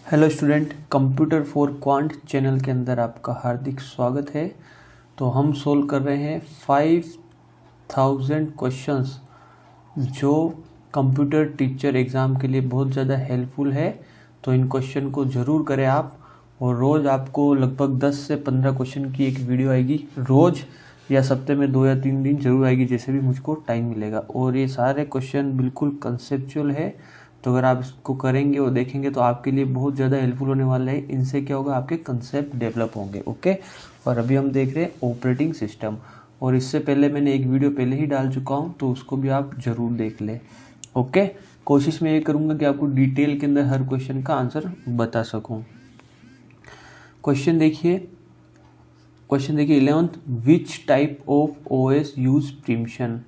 Hello student, computer for quant channel के अंदर आपका हार्दिक स्वागत है। तो हम सोल्व कर रहे हैं 5000 क्वेश्चंस जो कंप्यूटर टीचर एग्ज़ाम के लिए बहुत ज़्यादा हेल्पफुल है। तो इन क्वेश्चन को ज़रूर करें आप, और रोज़ आपको लगभग 10 से 15 क्वेश्चन की एक वीडियो आएगी रोज़, या सप्ते में 2 या 3 दिन जरूर आएगी, जैसे भी मुझको टाइम मिलेगा। और ये सारे क्वेश्चन बिल्कुल कंसेप्चुअल है, तो अगर आप इसको करेंगे और देखेंगे तो आपके लिए बहुत ज़्यादा हेल्पफुल होने वाला है। इनसे क्या होगा, आपके कंसेप्ट डेवलप होंगे। ओके, और अभी हम देख रहे हैं ऑपरेटिंग सिस्टम, और इससे पहले मैंने एक वीडियो पहले ही डाल चुका हूँ, तो उसको भी आप ज़रूर देख लें। ओके, कोशिश मैं ये करूँगा कि आपको डिटेल के अंदर हर क्वेश्चन का आंसर बता सकूँ। क्वेश्चन देखिए 11th, which type of OS use preemption.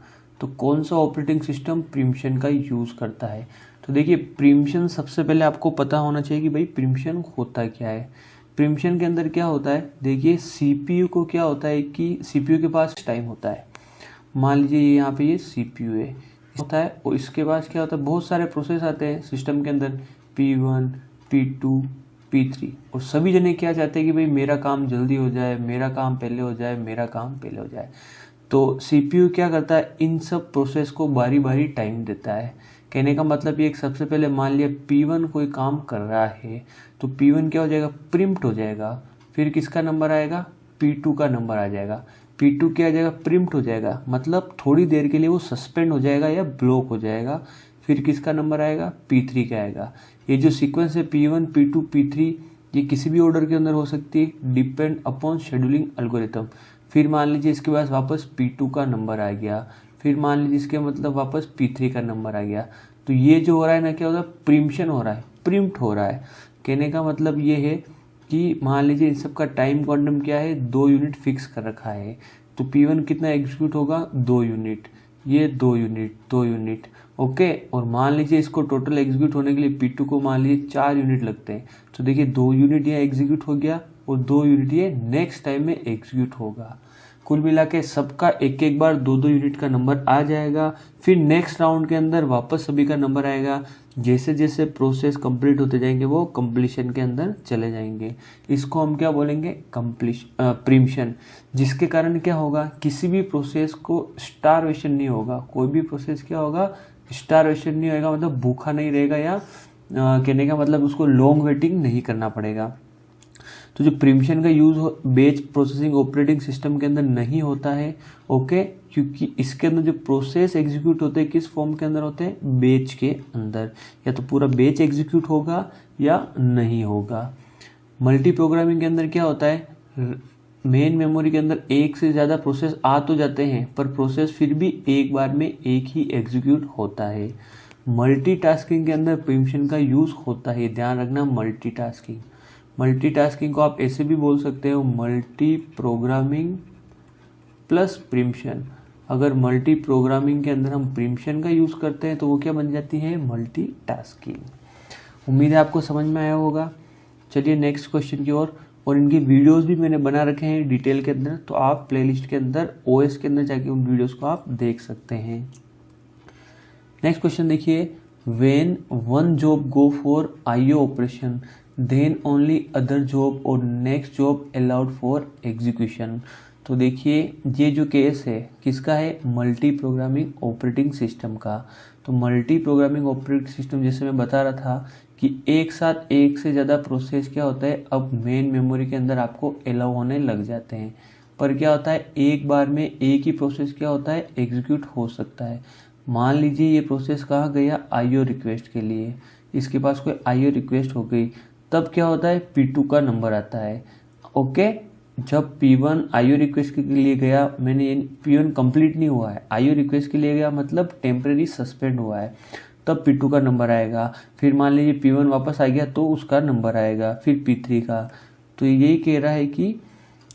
तो कौन सा ऑपरेटिंग सिस्टम प्रिम्पशन का यूज़ करता है। तो देखिए, प्रिम्पशन सबसे पहले आपको पता होना चाहिए कि भाई प्रिम्पशन होता क्या है। प्रिम्पशन के अंदर क्या होता है, देखिए सीपीयू को क्या होता है कि सीपीयू के पास टाइम होता है। मान लीजिए यहाँ पे ये सीपीयू है होता है, और इसके पास क्या होता है, बहुत सारे प्रोसेस आते हैं सिस्टम के अंदर, P1 P2 P3, और सभी जने क्या चाहते हैं कि भाई मेरा काम जल्दी हो जाए, मेरा काम पहले हो जाए, मेरा काम पहले हो जाए। तो सीपीयू क्या करता है, इन सब प्रोसेस को बारी बारी टाइम देता है। कहने का मतलब ये, सबसे पहले मान लिया P1 कोई काम कर रहा है, तो P1 क्या हो जाएगा, प्रिम्प्ट हो जाएगा। फिर किसका नंबर आएगा, P2 का नंबर आ जाएगा। P2 क्या आ जाएगा, प्रिम्प्ट हो जाएगा, मतलब थोड़ी देर के लिए वो सस्पेंड हो जाएगा या ब्लॉक हो जाएगा। फिर किसका नंबर आएगा, P3 का आएगा। ये जो सीक्वेंस है P1 P2 P3, ये किसी भी ऑर्डर के अंदर हो सकती है, डिपेंड अपॉन शेड्यूलिंग एल्गोरिथम। फिर मान लीजिए इसके पास वापस P2 का नंबर आ गया, फिर मान लीजिए इसके मतलब वापस P3 का नंबर आ गया। तो ये जो हो रहा है ना, क्या हो रहा है, प्रिम्पशन हो रहा है, प्रिम्प्ट हो रहा है। कहने का मतलब ये है कि मान लीजिए इन सब का टाइम क्वांटम क्या है, 2 यूनिट फिक्स कर रखा है। तो P1 कितना एग्जीक्यूट होगा, 2 यूनिट, ये 2 यूनिट 2 यूनिट। ओके, और मान लीजिए इसको टोटल एग्जीक्यूट होने के लिए P2 को मान लीजिए 4 यूनिट लगते हैं। तो देखिए 2 यूनिट यहाँ एग्जीक्यूट हो गया, और 2 यूनिट ये नेक्स्ट टाइम में एग्जीक्यूट होगा। कुल मिला के सबका एक एक बार 2-2 यूनिट का नंबर आ जाएगा। फिर नेक्स्ट राउंड के अंदर वापस सभी का नंबर आएगा। जैसे जैसे प्रोसेस कंप्लीट होते जाएंगे वो कंप्लीशन के अंदर चले जाएंगे। इसको हम क्या बोलेंगे, प्रिम्पशन। जिसके कारण क्या होगा, किसी भी प्रोसेस को स्टारवेशन नहीं होगा। कोई भी प्रोसेस क्या होगा, स्टारवेशन नहीं होगा, मतलब भूखा नहीं रहेगा, या कहने का मतलब उसको लॉन्ग वेटिंग नहीं करना पड़ेगा। तो जो प्रिम्पशन का यूज़ बेच प्रोसेसिंग ऑपरेटिंग सिस्टम के अंदर नहीं होता है। ओके, क्योंकि इसके अंदर जो प्रोसेस एग्जीक्यूट होते हैं किस फॉर्म के अंदर होते हैं, बेच के अंदर। या तो पूरा बेच एग्जीक्यूट होगा या नहीं होगा। मल्टी प्रोग्रामिंग के अंदर क्या होता है, मेन मेमोरी के अंदर एक से ज़्यादा प्रोसेस आ तो जाते हैं, पर प्रोसेस फिर भी एक बार में एक ही एग्जीक्यूट होता है। मल्टीटास्किंग के अंदर प्रिम्पशन का यूज़ होता है, ध्यान रखना। मल्टीटास्किंग को आप ऐसे भी बोल सकते हो, मल्टी प्रोग्रामिंग प्लस प्रिम्पशन। अगर मल्टी प्रोग्रामिंग के अंदर हम प्रिम्पशन का यूज़ करते हैं तो वो क्या बन जाती है, मल्टीटास्किंग। उम्मीद है आपको समझ में आया होगा। चलिए नेक्स्ट क्वेश्चन की ओर। और इनकी वीडियोस भी मैंने बना रखे हैं डिटेल के अंदर, तो आप प्लेलिस्ट के अंदर ओएस के अंदर जाके उन वीडियोस को आप देख सकते हैं। नेक्स्ट क्वेश्चन देखिए, when one job go for IO operation then only other job और next job allowed for execution. तो देखिए ये जो केस है किसका है, मल्टी प्रोग्रामिंग ऑपरेटिंग सिस्टम का। तो मल्टी प्रोग्रामिंग ऑपरेटिंग सिस्टम, जैसे मैं बता रहा था कि एक साथ एक से ज़्यादा प्रोसेस क्या होता है, अब मेन मेमोरी के अंदर आपको अलाउ होने लग जाते हैं। पर क्या होता है, एक बार में एक ही प्रोसेस क्या होता है, एग्जीक्यूट हो सकता है। मान लीजिए ये प्रोसेस कहाँ गया, आईओ रिक्वेस्ट के लिए, इसके पास कोई आईओ रिक्वेस्ट हो गई, तब क्या होता है, P2 का नंबर आता है। ओके, जब P1 आईओ रिक्वेस्ट के लिए गया, मैंने P1 कंप्लीट नहीं हुआ है, आईओ रिक्वेस्ट के लिए गया मतलब टेम्परेरी सस्पेंड हुआ है, तब P2 का नंबर आएगा। फिर मान लीजिए P1 वापस आ गया तो उसका नंबर आएगा, फिर P3 का। तो यही कह रहा है कि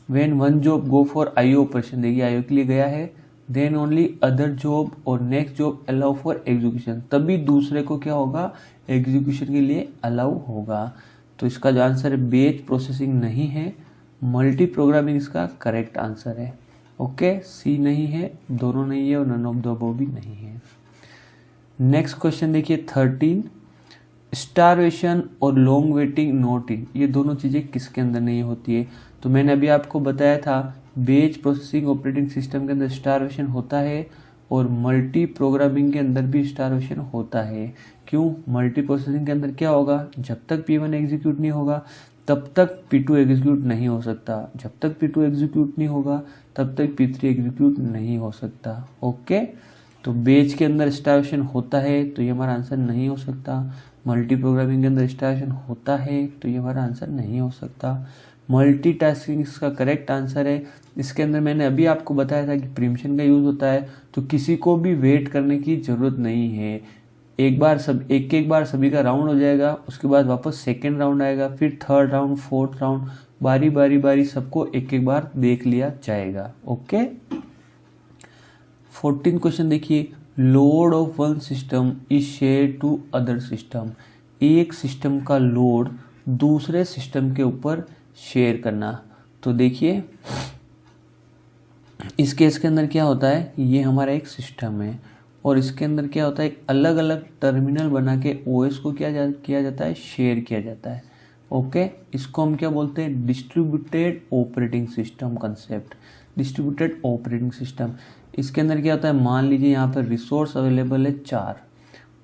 when one job go for IO operation, देखिए आईओ के लिए गया है, देन ओनली अदर जॉब और next job allow for execution, तभी दूसरे को क्या होगा, एग्जीक्यूशन के लिए अलाउ होगा। तो इसका जो आंसर है बेच प्रोसेसिंग नहीं है, मल्टी प्रोग्रामिंग इसका करेक्ट आंसर है। ओके, सी नहीं है, दोनों नहीं है, और नन ऑफ द अबव भी नहीं है। नेक्स्ट क्वेश्चन देखिए 13, स्टारवेशन और लॉन्ग वेटिंग नॉट इन, ये दोनों चीज़ें किसके अंदर नहीं होती है? तो मैंने अभी आपको बताया था बेच प्रोसेसिंग ऑपरेटिंग सिस्टम के अंदर स्टारवेशन होता है और मल्टी प्रोग्रामिंग के अंदर भी स्टारवेशन होता है। क्यों? मल्टी प्रोसेसिंग के अंदर क्या होगा, जब तक P1 एग्जीक्यूट नहीं होगा तब तक P2 एग्जीक्यूट नहीं हो सकता, जब तक P2 एग्जीक्यूट नहीं होगा तब तक P3 एग्जीक्यूट नहीं हो सकता। ओके, तो बेच के अंदर स्टारवेशन होता है तो ये हमारा आंसर नहीं हो सकता। मल्टी प्रोग्रामिंग के अंदर स्टारवेशन होता है तो ये हमारा आंसर नहीं हो सकता। मल्टीटास्किंग इसका करेक्ट आंसर है। इसके अंदर मैंने अभी आपको बताया था कि प्रीम्पशन का यूज़ होता है तो किसी को भी वेट करने की ज़रूरत नहीं है। एक बार सभी का राउंड हो जाएगा, उसके बाद वापस सेकेंड राउंड आएगा, फिर थर्ड राउंड, फोर्थ राउंड, बारी सबको एक एक बार देख लिया जाएगा। ओके, 14 क्वेश्चन देखिए, load of one system is share to other system. एक सिस्टम का लोड दूसरे सिस्टम के ऊपर शेयर करना। तो देखिए इस केस के अंदर क्या होता है, ये हमारा एक सिस्टम है और इसके अंदर क्या होता है, एक अलग अलग टर्मिनल बना के ओएस को किया जाता है, शेयर किया जाता है। ओके, इसको हम क्या बोलते हैं, distributed operating system concept. Distributed operating system, इसके अंदर क्या होता है, मान लीजिए यहाँ पर रिसोर्स अवेलेबल है 4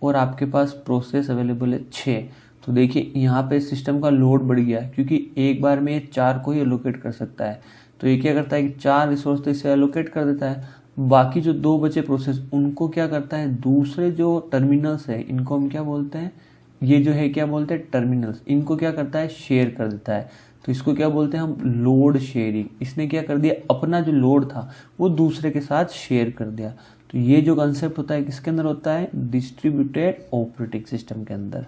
और आपके पास प्रोसेस अवेलेबल है 6। तो देखिए यहाँ पे सिस्टम का लोड बढ़ गया क्योंकि एक बार में ये 4 को ही एलोकेट कर सकता है। तो ये क्या करता है कि 4 रिसोर्स तो इसे एलोकेट कर देता है, बाकी जो 2 बचे प्रोसेस उनको क्या करता है, दूसरे जो टर्मिनल्स है इनको हम क्या बोलते हैं, ये जो है क्या बोलते हैं, टर्मिनल्स, इनको क्या करता है, शेयर कर देता है। तो इसको क्या बोलते हैं हम, लोड शेयरिंग। इसने क्या कर दिया, अपना जो लोड था वो दूसरे के साथ शेयर कर दिया। तो ये जो कंसेप्ट होता है किसके अंदर होता है, डिस्ट्रीब्यूटेड ऑपरेटिंग सिस्टम के अंदर।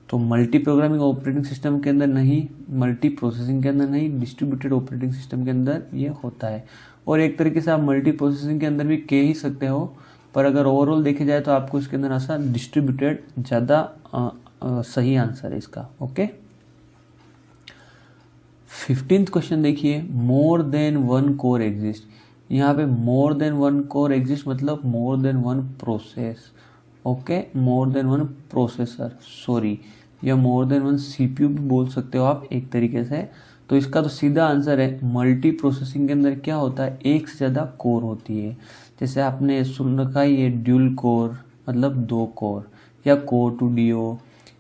तो मल्टी प्रोग्रामिंग ऑपरेटिंग सिस्टम के अंदर नहीं, मल्टी प्रोसेसिंग के अंदर नहीं, डिस्ट्रीब्यूटेड ऑपरेटिंग सिस्टम के अंदर ये होता है। और एक तरीके से आप मल्टी प्रोसेसिंग के अंदर भी कह ही सकते हो, पर अगर ओवरऑल देखे जाए तो आपको इसके अंदर ऐसा डिस्ट्रीब्यूटेड ज़्यादा सही आंसर है इसका। ओके, 15th क्वेश्चन देखिए, more than one core exist. यहाँ पे more than one core exist मतलब more than one process. Okay, more than one processor, sorry, या मोर देन वन सीपीयू भी बोल सकते हो आप एक तरीके से। तो इसका तो सीधा आंसर है, मल्टी प्रोसेसिंग के अंदर क्या होता है, एक से ज़्यादा कोर होती है। जैसे आपने सुन रखा है ये ड्यूल कोर मतलब 2 कोर, या कोर टू डीओ,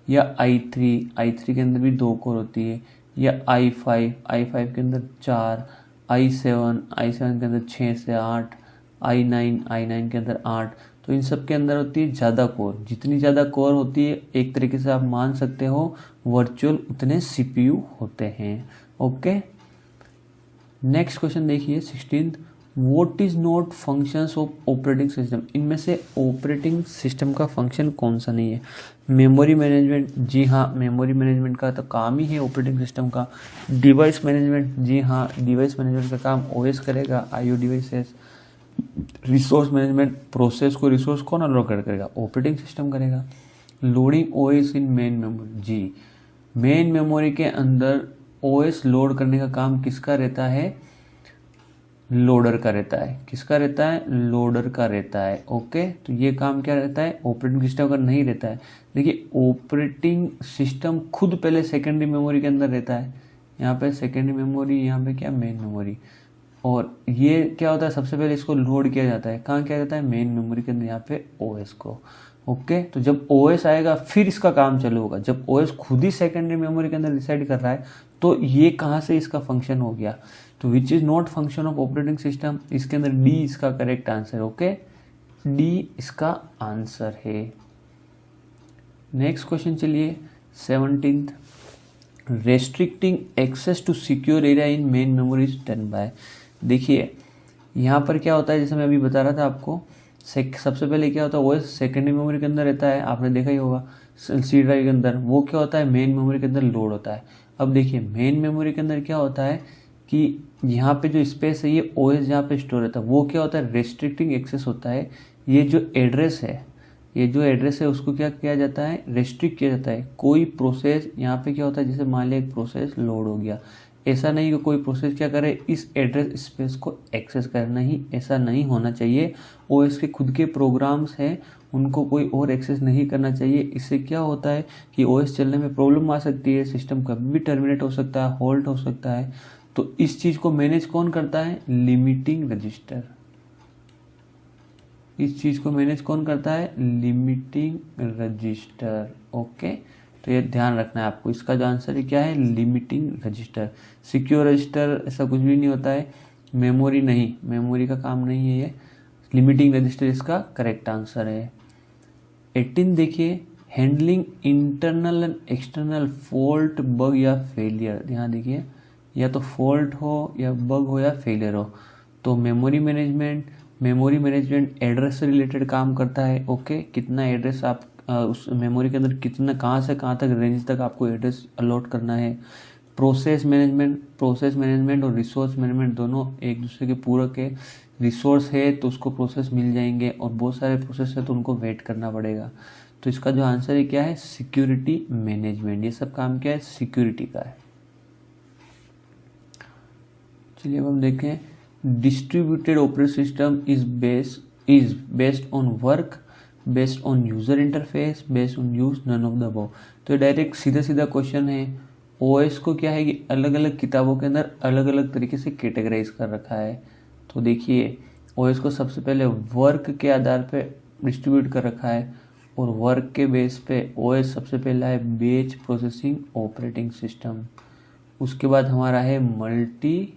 या i3 के अंदर भी 2 कोर होती है, या i5 के अंदर 4, i7 के अंदर 6 से 8, i9 के अंदर 8। तो इन सब के अंदर होती है ज़्यादा कोर। जितनी ज़्यादा कोर होती है एक तरीके से आप मान सकते हो वर्चुअल उतने सीपीयू होते हैं। ओके, नेक्स्ट क्वेश्चन देखिए 16th, what is not functions of operating system. इनमें से ऑपरेटिंग सिस्टम का फंक्शन कौन सा नहीं है, मेमोरी मैनेजमेंट, जी हाँ मेमोरी मैनेजमेंट का तो काम ही है ऑपरेटिंग सिस्टम का। डिवाइस मैनेजमेंट, जी हाँ डिवाइस मैनेजमेंट का काम ओएस करेगा, IO devices. Resource management, process को रिसोर्स कौन अलोकेट करेगा, ऑपरेटिंग सिस्टम करेगा। लोडिंग ओएस इन मेन मेमोरी, जी मेन मेमोरी के अंदर ओएस लोड करने का काम किसका रहता है, लोडर का रहता है। किसका रहता है, लोडर का रहता है। ओके, तो ये काम क्या रहता है, ऑपरेटिंग सिस्टम का नहीं रहता है। देखिए ऑपरेटिंग सिस्टम खुद पहले सेकेंडरी मेमोरी के अंदर रहता है, यहाँ पे सेकेंडरी मेमोरी, यहाँ पे क्या मेन मेमोरी। और ये क्या होता है, सबसे पहले इसको लोड किया जाता है, कहाँ किया जाता है, मेन मेमोरी के अंदर, यहाँ पे ओएस को। ओके, तो जब ओएस आएगा फिर इसका काम चालू होगा। जब ओएस खुद ही सेकेंडरी मेमोरी के अंदर डिसाइड कर रहा है तो ये कहाँ से इसका फंक्शन हो गया। तो which is not function of operating system, इसके अंदर डी इसका करेक्ट आंसर। ओके, डी इसका आंसर है। नेक्स्ट क्वेश्चन चलिए 17th, restricting access to secure area in main memory is done by. देखिए यहाँ पर क्या होता है, जैसे मैं अभी बता रहा था आपको, सबसे पहले क्या होता है, वो सेकेंडरी मेमोरी के अंदर रहता है, आपने देखा ही होगा सी ड्राइव के अंदर। वो क्या होता है, मेन मेमोरी के अंदर लोड होता है। अब देखिए मेन मेमोरी के अंदर क्या होता है कि यहाँ पे जो स्पेस है ये ओएस जहाँ पे स्टोर रहता है वो क्या होता है, रेस्ट्रिक्टिंग एक्सेस होता है। ये जो एड्रेस है उसको क्या किया जाता है, रेस्ट्रिक्ट किया जाता है। कोई प्रोसेस यहाँ पे क्या होता है, जैसे मान लिया एक प्रोसेस लोड हो गया, ऐसा नहीं कि कोई प्रोसेस क्या करे, इस एड्रेस स्पेस को एक्सेस करना ही, ऐसा नहीं होना चाहिए। ओएस के खुद के प्रोग्राम्स हैं उनको कोई और एक्सेस नहीं करना चाहिए। इससे क्या होता है कि ओएस चलने में प्रॉब्लम आ सकती है, सिस्टम कभी भी टर्मिनेट हो सकता है, होल्ड हो सकता है। तो इस चीज़ को मैनेज कौन करता है? Limiting register. इस चीज़ को मैनेज कौन करता है? Limiting register. ओके, तो ये ध्यान रखना है आपको। इसका जो आंसर है क्या है? Limiting register. सिक्योर रजिस्टर ऐसा कुछ भी नहीं होता है, मेमोरी नहीं, मेमोरी का काम नहीं है ये। लिमिटिंग रजिस्टर इसका करेक्ट आंसर है। 18 देखिए, handling internal and external fault, bug या फेलियर। यहाँ देखिए, या तो फॉल्ट हो या बग हो या फेलियर हो। तो मेमोरी मैनेजमेंट एड्रेस से रिलेटेड काम करता है। ओके, कितना एड्रेस आप उस मेमोरी के अंदर कितना, कहाँ से कहाँ तक रेंज तक आपको एड्रेस अलॉट करना है। प्रोसेस मैनेजमेंट और रिसोर्स मैनेजमेंट दोनों एक दूसरे के पूरक है। रिसोर्स है तो उसको प्रोसेस मिल जाएंगे, और बहुत सारे प्रोसेस है तो उनको वेट करना पड़ेगा। तो इसका जो आंसर है क्या है? Security management. ये सब काम क्या है? सिक्योरिटी का है। चलिए अब हम देखें, distributed operating system is based on work, based on user interface, based on use, none of the above. तो डायरेक्ट सीधा क्वेश्चन है। ओएस को क्या है कि अलग अलग किताबों के अंदर अलग अलग तरीके से कैटेगराइज कर रखा है। तो देखिए, ओएस को सबसे पहले वर्क के आधार पे डिस्ट्रीब्यूट कर रखा है, और वर्क के बेस पे ओएस सबसे पहला है बैच प्रोसेसिंग ऑपरेटिंग सिस्टम। उसके बाद हमारा है multi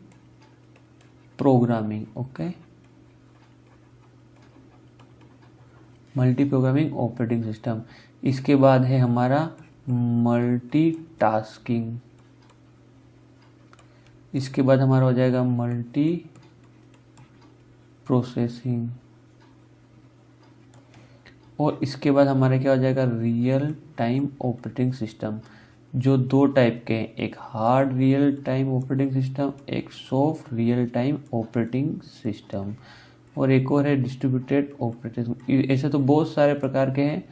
programming. Okay, multi programming operating system. इसके बाद है हमारा मल्टीटास्किंग। इसके बाद हमारा हो जाएगा मल्टी प्रोसेसिंग, और इसके बाद हमारा क्या हो जाएगा? Real time operating system. जो दो टाइप के हैं, एक hard real time operating system, एक soft real time operating system, और एक और है डिस्ट्रीब्यूटेड ऑपरेटिंग। ऐसे तो बहुत सारे प्रकार के हैं,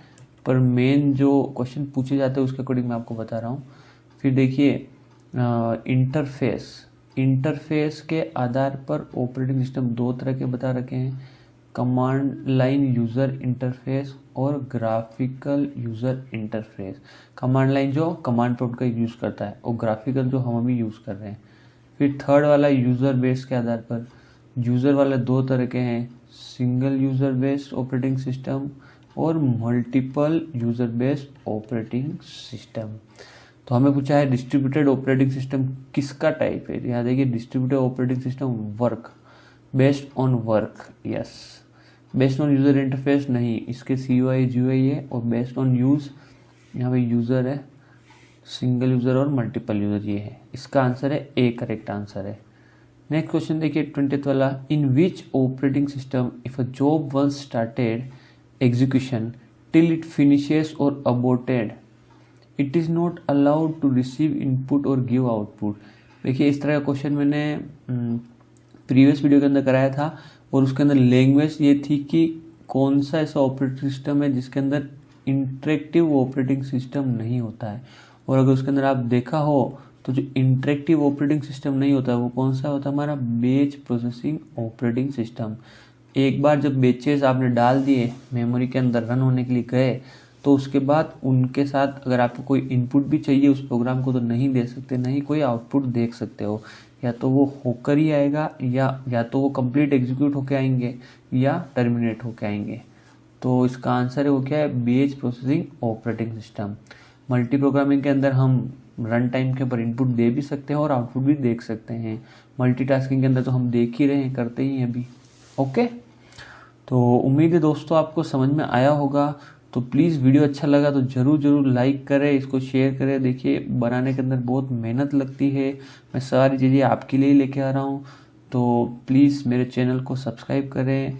पर मेन जो क्वेश्चन पूछे जाते हैं उसके अकॉर्डिंग मैं आपको बता रहा हूँ। फिर देखिए, इंटरफेस के आधार पर ऑपरेटिंग सिस्टम दो तरह के बता रखे हैं, कमांड लाइन यूज़र इंटरफेस और graphical user interface. Command line जो कमांड प्रॉम्प्ट का यूज़ करता है, और ग्राफिकल जो हम अभी यूज़ कर रहे हैं। फिर थर्ड वाला यूज़र बेस के आधार पर। यूज़र वाले दो तरह के हैं, single user based operating system और multiple user based operating system. तो हमें पूछा है डिस्ट्रीब्यूटेड ऑपरेटिंग सिस्टम किसका टाइप है। यहाँ देखिए, distributed operating system work, based on work, yes. Based on user interface नहीं, इसके CUI GUI है, और बेस्ड ऑन यूज़, यहाँ पे यूज़र है, सिंगल यूज़र और मल्टीपल यूज़र ये है। इसका आंसर है ए, करेक्ट आंसर है। नेक्स्ट क्वेश्चन देखिए 20th वाला, in which operating system if a job once started execution till it finishes और aborted it is not allowed to receive input और गिव आउटपुट। देखिए, इस तरह का क्वेश्चन मैंने प्रीवियस वीडियो के अंदर कराया था, और उसके अंदर लैंग्वेज ये थी कि कौन सा ऐसा ऑपरेटिंग सिस्टम है जिसके अंदर इंटरेक्टिव ऑपरेटिंग सिस्टम नहीं होता है। और अगर उसके अंदर आप देखा हो तो जो इंटरेक्टिव ऑपरेटिंग सिस्टम नहीं होता है वो कौन सा होता है? हमारा बैच प्रोसेसिंग ऑपरेटिंग सिस्टम। एक बार जब बैचेस आपने डाल दिए मेमोरी के अंदर रन होने के लिए गए, तो उसके बाद उनके साथ अगर आपको कोई इनपुट भी चाहिए उस प्रोग्राम को तो नहीं दे सकते, नहीं कोई आउटपुट देख सकते हो। या तो वो होकर ही आएगा, या तो वो कंप्लीट एग्जीक्यूट होकर आएंगे, या टर्मिनेट होकर आएंगे। तो इसका आंसर है वो क्या है? Batch processing operating system. Multi programming के अंदर हम रन टाइम के ऊपर इनपुट दे भी सकते हैं और आउटपुट भी देख सकते हैं। मल्टीटास्किंग के अंदर तो हम देख ही रहे हैं, करते ही हैं अभी। ओके, तो उम्मीद है दोस्तों आपको समझ में आया होगा। तो प्लीज़ वीडियो अच्छा लगा तो ज़रूर लाइक करें, इसको शेयर करें। देखिए, बनाने के अंदर बहुत मेहनत लगती है, मैं सारी चीज़ें आपके लिए लेके आ रहा हूँ। तो प्लीज़ मेरे चैनल को सब्सक्राइब करें,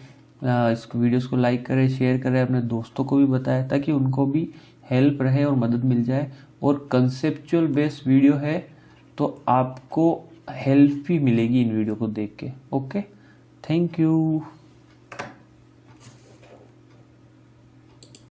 इसको वीडियोस को लाइक करें, शेयर करें, अपने दोस्तों को भी बताएं ताकि उनको भी हेल्प रहे और मदद मिल जाए। और कंसेप्चुअल बेस्ड वीडियो है तो आपको हेल्प भी मिलेगी इन वीडियो को देख के। Okay, thank you.